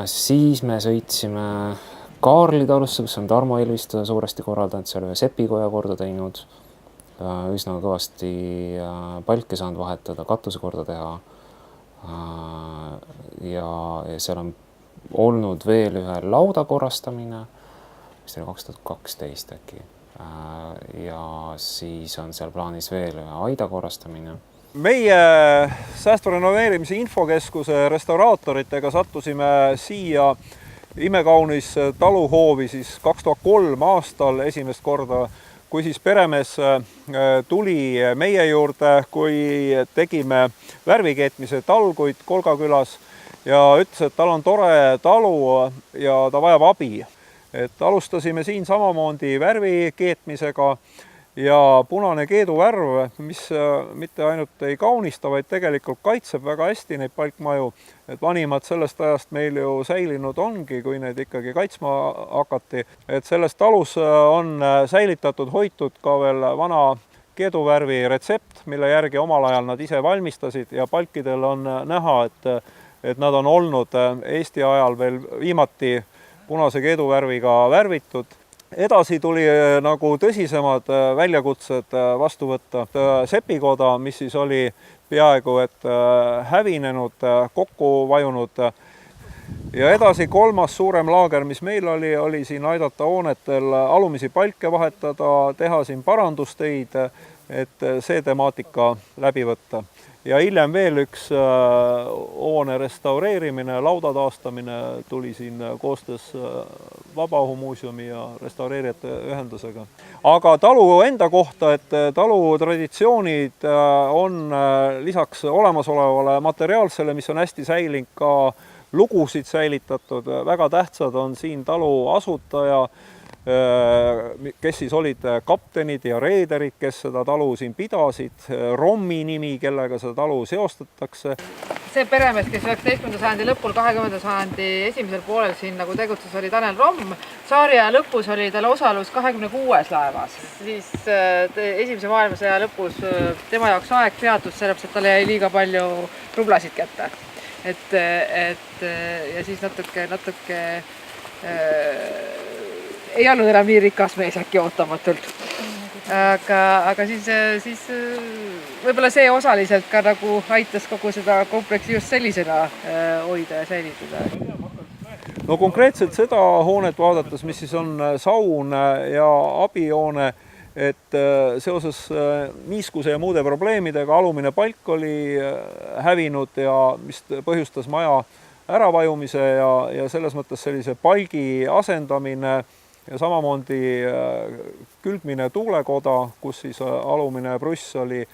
Siis me sõitsime Kaarli talusse, kus on Tarmo Ilviste suuresti korraldanud, seal ühe sepikoja korda teinud, üsna kõvasti palke saanud vahetada, katuse korda teha. Ja seal on olnud veel ühe lauda korrastamine, mis oli 2012 äkki. Ja siis on seal plaanis veel ühe aida korrastamine. Meie säästva renoveerimise infokeskuse restauraatoritega sattusime siia imekaunis taluhoovi siis 2003 aastal esimest korda, kui siis peremees tuli meie juurde, kui tegime värvikeetmise talguid Kolgakülas ja ütles, et tal on tore talu ja ta vajab abi. Et alustasime siin samamoodi värvikeetmisega ja punane keeduvärv, mis mitte ainult ei kaunista, vaid tegelikult kaitseb väga hästi neid palkmaju. Et vanimad sellest ajast meil ju säilinud ongi, kui neid ikkagi kaitsma hakati. Et selles talus on säilitatud, hoitud ka veel vana keeduvärvi retsept, mille järgi omal ajal nad ise valmistasid ja palkidel on näha, et nad on olnud Eesti ajal veel viimati punase keeduvärviga värvitud. Edasi tuli nagu tõsisemad väljakutsed vastu võtta. Sepikoda, mis siis oli peaaegu et hävinenud, kokku vajunud. Ja edasi kolmas suurem laager, mis meil oli siin aidata hoonetel alumisi palke vahetada, teha siin parandusteid, et see temaatika läbi võtta. Ja hiljem veel üks hoone restaureerimine, lauda taastamine tuli siin koostöös Vabaõhumuuseumi ja restaureerijate ühendusega. Aga talu enda kohta, et talu traditsioonid on lisaks olemasolevale materiaalsele, mis on hästi säilinud, ka lugusid säilitatud. Väga tähtsad on siin talu asutaja, kes siis olid kaptenid ja reederid, kes seda talu siin pidasid, Rommi nimi, kellega seda talu seostatakse. See peremees, kes 19. sajandi lõpul, 20. sajandi esimesel poolel siin nagu tegutses, oli Tanel Romm. Tsaariaja lõpus oli tal osalus 26 laevas. Siis esimese maailmasõja lõpus tema jaoks aeg peatus, sellepärast, et talle jäi liiga palju rublasid kätte. Ja siis natuke ei olnud enam nii rikas mees äkki ootamatult. Aga siis võib-olla see osaliselt ka nagu aitas kogu seda kompleksi just sellisena hoida ja säilitada. No konkreetselt seda hoonet vaadates, mis siis on saun ja abihoone, et seoses niiskuse ja muude probleemidega alumine palk oli hävinud ja mis põhjustas maja äravajumise ja selles mõttes sellise palgi asendamine ja samamoodi külgmine tuulekoda, kus siis alumine pruss oli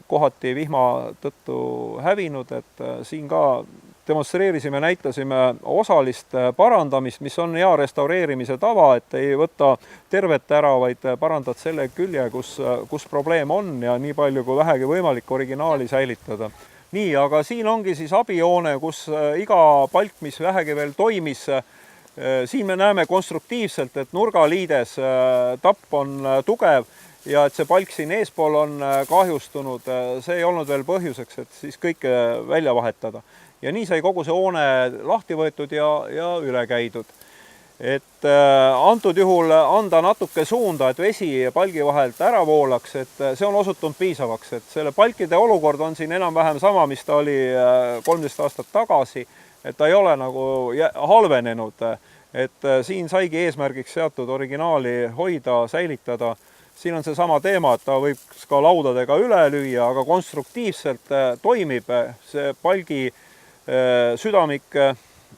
kohati vihma tõttu hävinud, et siin ka demonstreerisime, näitasime osalist parandamist, mis on hea restaureerimise tava, et ei võta tervet ära, vaid parandad selle külje, kus probleem on ja nii palju kui vähegi võimalik originaali säilitada. Nii, aga siin ongi siis abihoone, kus iga palk, mis vähegi veel toimis, siin me näeme konstruktiivselt, et nurgaliides tapp on tugev ja et see palk siin eespool on kahjustunud, see ei olnud veel põhjuseks, et siis kõike välja vahetada. Ja nii sai kogu see hoone lahti võetud ja üle käidud. Et antud juhul anda natuke suunda, et vesi palgi vahelt ära voolaks, et see on osutunud piisavaks, et selle palkide olukord on siin enam-vähem sama, mis ta oli 13 aastat tagasi, et ta ei ole nagu halvenenud, et siin saigi eesmärgiks seatud originaali hoida, säilitada. Siin on see sama teema, et ta võib ka laudadega üle lüüa, aga konstruktiivselt toimib see palgi südamik,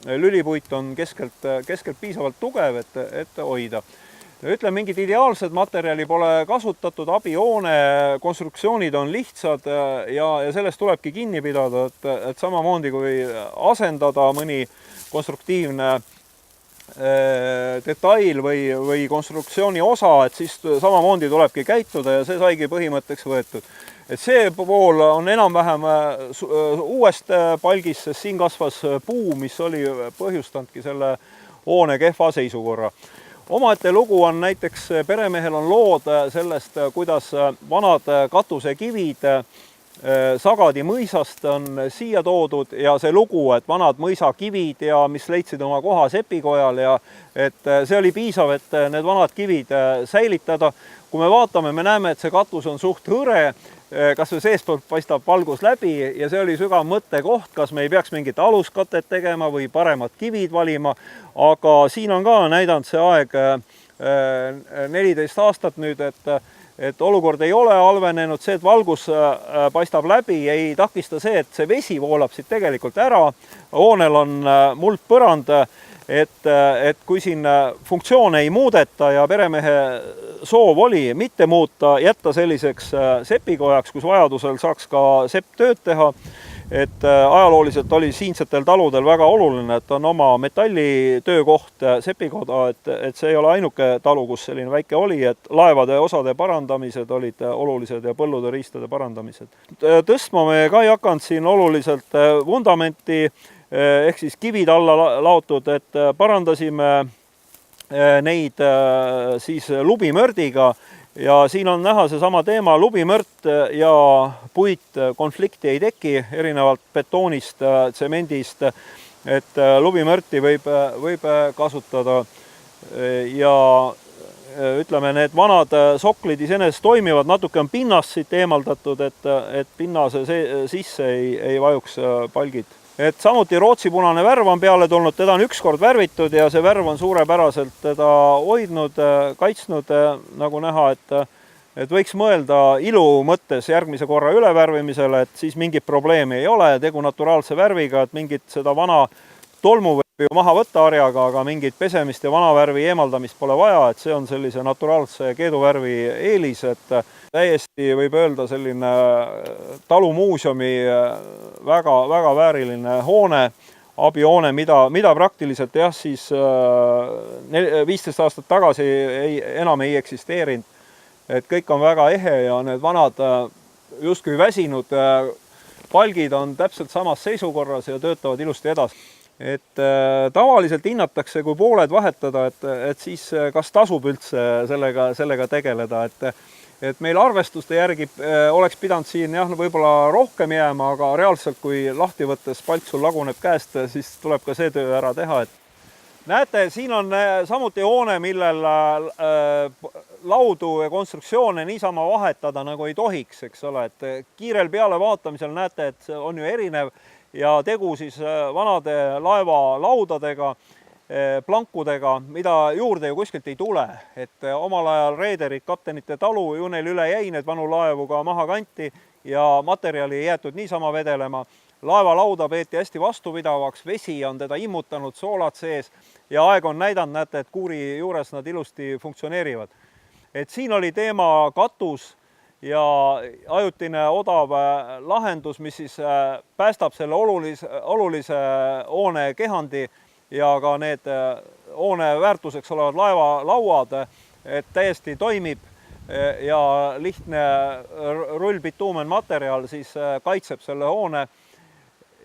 lülipuit on keskelt piisavalt tugev, et hoida. Ütleme, mingid ideaalsed materjali pole kasutatud, abihoone konstruktsioonid on lihtsad ja sellest tulebki kinni pidada, et samamoodi kui asendada mõni konstruktiivne detail või konstruktsiooni osa, et siis samamoodi tulebki käituda ja see saigi põhimõtteks võetud. Et see pool on enam-vähem uuest palgist, sest siin kasvas puu, mis oli põhjustanudki selle hoone kehva seisukorra. Omaette lugu on näiteks, peremehel on lood sellest, kuidas vanad katusekivid Sagadi mõisast on siia toodud ja see lugu, et vanad mõisakivid ja mis leidsid oma koha sepikojal ja et see oli piisav, et need vanad kivid säilitada. Kui me vaatame, me näeme, et see katus on suht hõre, kas või seestpoolt paistab valgus läbi ja see oli sügav mõttekoht, kas me ei peaks mingit aluskatet tegema või paremad kivid valima, aga siin on ka näidanud see aeg 14 aastat nüüd, et olukord ei ole halvenenud, see, et valgus paistab läbi, ei takista see, et see vesi voolab siit tegelikult ära. Hoonel on muldpõrand, et kui siin funktsioone ei muudeta ja peremehe soov oli mitte muuta, jätta selliseks sepikojaks, kus vajadusel saaks ka sepp tööd teha, et ajalooliselt oli siinsetel taludel väga oluline, et on oma metallitöökoht, sepikoda, et see ei ole ainuke talu, kus selline väike oli, et laevade osade parandamised olid olulised ja põllude riistade parandamised. Tõstma me ka ei hakanud siin oluliselt vundamenti, ehk siis kivid alla laotud, et parandasime neid siis lubimördiga. Ja siin on näha seesama teema, lubimõrt ja puit konflikti ei teki, erinevalt betoonist, tsemendist, et lubimõrti võib kasutada ja ütleme, need vanad soklid iseenesest toimivad, natuke on pinnast siit eemaldatud, et pinnase sisse ei vajuks palgid. Et samuti Rootsi punane värv on peale tulnud, teda on ükskord värvitud ja see värv on suurepäraselt teda hoidnud, kaitsnud, nagu näha, et võiks mõelda ilu mõttes järgmise korra ülevärvimisele, et siis mingit probleemi ei ole, tegu naturaalse värviga, et mingit seda vana tolmu võib ju maha võtta harjaga, aga mingit pesemist ja vana värvi eemaldamist pole vaja, et see on sellise naturaalse keeduvärvi eelis, et täiesti võib öelda selline talumuuseumi väga vääriline hoone, abihoone, mida praktiliselt jah, siis 15 aastat tagasi enam ei eksisteerinud. Et kõik on väga ehe ja need vanad justkui väsinud palgid on täpselt samas seisukorras ja töötavad ilusti edasi. Et tavaliselt hinnatakse, kui pooled vahetada, et siis kas tasub üldse sellega tegeleda, et meil arvestuste järgi oleks pidanud siin jah, võib-olla rohkem jääma, aga reaalselt kui lahti võttes palk sul laguneb käest, siis tuleb ka see töö ära teha. Näete, siin on samuti hoone, millel laudu ja konstruktsioone niisama vahetada nagu ei tohiks, eks ole, et kiirel pealevaatamisel näete, et see on ju erinev ja tegu siis vanade laevalaudadega, plankudega, mida juurde ju kuskilt ei tule, et omal ajal reederid, kaptenite talu, ju neil üle jäi need vanu laevu ka maha kanti ja materjali ei jäetud niisama vedelema. Laevalauda peeti hästi vastupidavaks, vesi on teda immutanud, soolad sees ja aeg on näidanud, näete, et kuuri juures nad ilusti funktsioneerivad. Et siin oli teema katus ja ajutine odav lahendus, mis siis päästab selle olulise hoone kehandi ja ka need hoone väärtuseks olevad laevalauad, et täiesti toimib ja lihtne rullbituumen materjal siis kaitseb selle hoone.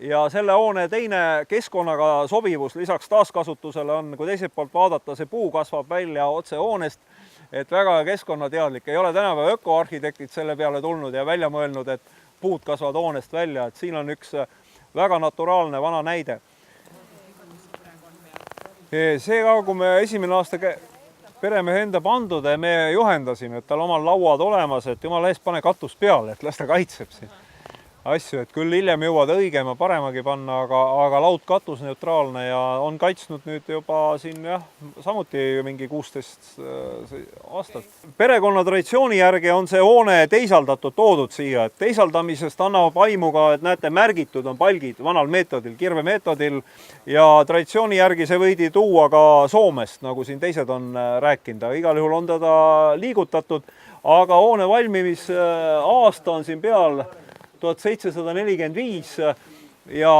Ja selle hoone teine keskkonnaga sobivus lisaks taaskasutusele on, kui teiselt poolt vaadata, see puu kasvab välja otse hoonest, et väga keskkonnateadlik. Ei ole tänapäeva ökoarhitektid selle peale tulnud ja välja mõelnud, et puud kasvavad hoonest välja, et siin on üks väga naturaalne vana näide. See ka, kui me esimene aasta peremehe enda pandud, me juhendasime, et tal omal lauad olemas, et jumala eest pane katus peale, et las ta kaitseb siin asju, et küll hiljem jõuad õigema paremagi panna, aga laudkatus neutraalne ja on kaitsnud nüüd juba siin jah, samuti mingi 16 aastat. Perekonna traditsiooni järgi on see hoone teisaldatud toodud siia, et teisaldamisest annab aimu ka, et näete, märgitud on palgid vanal meetodil, kirvemeetodil ja traditsiooni järgi see võidi tuua ka Soomest, nagu siin teised on rääkinud, igal juhul on teda liigutatud, aga hoone valmimis aasta on siin peal 1745 ja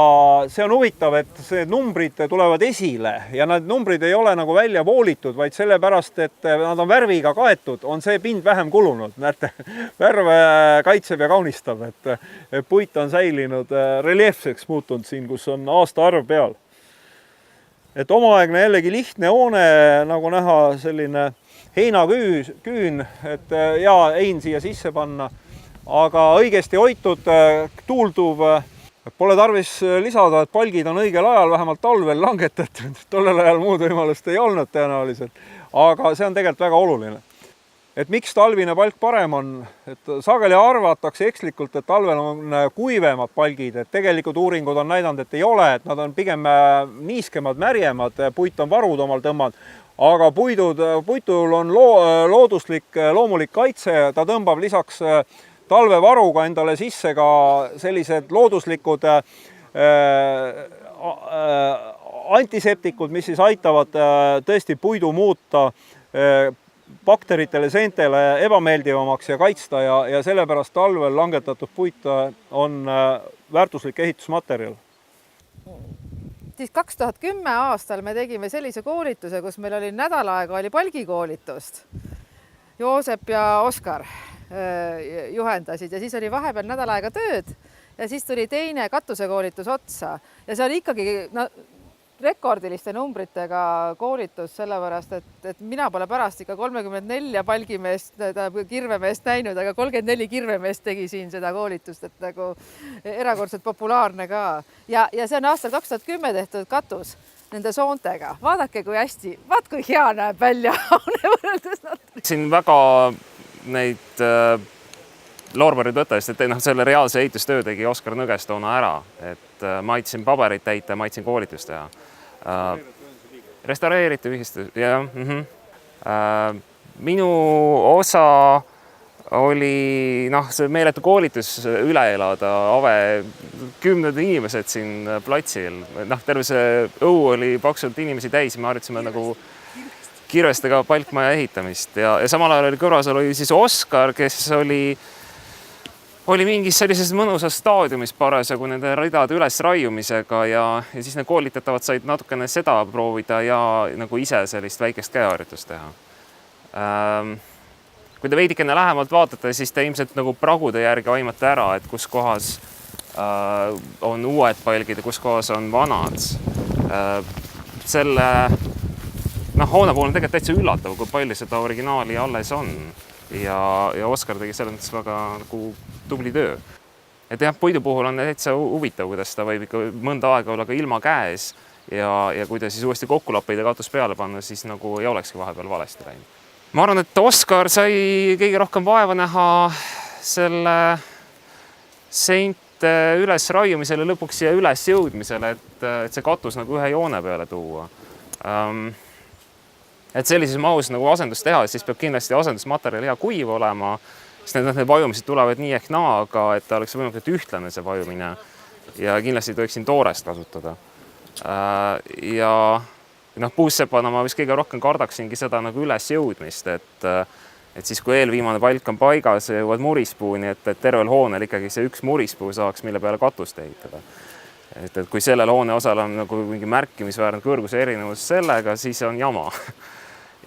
see on huvitav, et see numbrid tulevad esile ja need numbrid ei ole nagu välja voolitud, vaid sellepärast, et nad on värviga kaetud, on see pind vähem kulunud. Näete, värv kaitseb ja kaunistab, et puit on säilinud reljeefseks muutunud siin, kus on aastaarv peal. Et omaaegne jällegi lihtne hoone, nagu näha, selline heinaküün, et ja hein siia sisse panna. aga õigesti hoitud, tuulduv. Pole tarvis lisada, et palgid on õigel ajal, vähemalt talvel langetatud. Tollel ajal muud võimalust ei olnud tõenäoliselt, aga see on tegelikult väga oluline. Et miks talvine palk parem on? Et sageli arvatakse ekslikult, et talvel on kuivemad palgid, et tegelikult uuringud on näidanud, et ei ole, et nad on pigem niiskemad, märjemad, puit on varudomal tõmmanud, aga puitul on looduslik, loomulik kaitse, ta tõmbab lisaks talvevaruga endale sisse ka sellised looduslikud antiseptikud, mis siis aitavad tõesti puidu muuta bakteritele, seentele ebameeldivamaks ja kaitsta ja sellepärast talvel langetatud puit on väärtuslik ehitusmaterjal. Siis 2010 aastal me tegime sellise koolituse, kus meil oli nädal aega oli palgikoolitust. Joosep ja Oskar juhendasid ja siis oli vahepeal nädal aega tööd ja siis tuli teine katusekoolitus otsa ja see oli ikkagi rekordiliste numbritega koolitus, sellepärast et mina pole pärast ikka 34 palgimeest, kirvemeest näinud, aga 34 kirvemeest tegi siin seda koolitust, et nagu erakordselt populaarne ka. Ja see on aastal 2010 tehtud katus nende soontega. Vaadake, kui hästi, vaat kui hea näeb välja võrreldes natuke. Siin väga neid loorberid võtta, sest et selle reaalse ehitustöö tegi Oskar Nõges toona ära, et ma aitasin paberit täita, ma aitasin koolitust teha. Restaureeriti ühistus, jah. Minu osa oli see meeletu koolitus üle elada, kümned inimesed siin platsil, terve see õu oli paksult inimesi täis, me harjutasime nagu kirvestega palkmaja ehitamist ja samal ajal oli kõrvas oli siis Oskar, kes oli mingis sellises mõnusas staadiumis parasjagu nende ridade üles raiumisega ja siis need koolitatavad said natukene seda proovida ja nagu ise sellist väikest käeharjutust teha. Kui te veidikene lähemalt vaatate, siis te ilmselt nagu pragude järgi aimate ära, et kus kohas on uued palgid ja kus kohas on vanad. Selle hoone puhul on tegelikult täitsa üllatav, kui palju seda originaali alles on. Ja Oskar tegi selles mõttes väga tubli töö. Et jah, puidu puhul on täitsa huvitav, kuidas ta võib ikka mõnda aega olla ka ilma käes ja kui ta siis uuesti kokku lappida ja katus peale panna, siis nagu ei olekski vahepeal valesti läinud. Ma arvan, et Oskar sai kõige rohkem vaeva näha selle seinte üles raiumisele lõpuks ja üles jõudmisele, et see katus nagu ühe joone peale tuua. Et sellises mahus nagu asendus teha, siis peab kindlasti asendusmaterjal hea kuiv olema, sest need vajumised tulevad nii ehk naa, aga et ta oleks võimalikult ühtlane see vajumine ja kindlasti tohiks siin toorest kasutada. Ja puussepana ma vist kõige rohkem kardaksingi seda nagu üles jõudmist, et siis kui eelviimane palk on paigas ja jõuad murispuuni, et tervel hoonel ikkagi see üks murispuu saaks, mille peale katust ehitada. Et kui sellel hoone osal on nagu mingi märkimisväärne kõrguse erinevus sellega, siis on jama.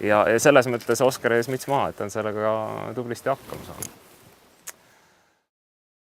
Ja selles mõttes Oskar ees müts maha, et on sellega tublisti hakkama saanud.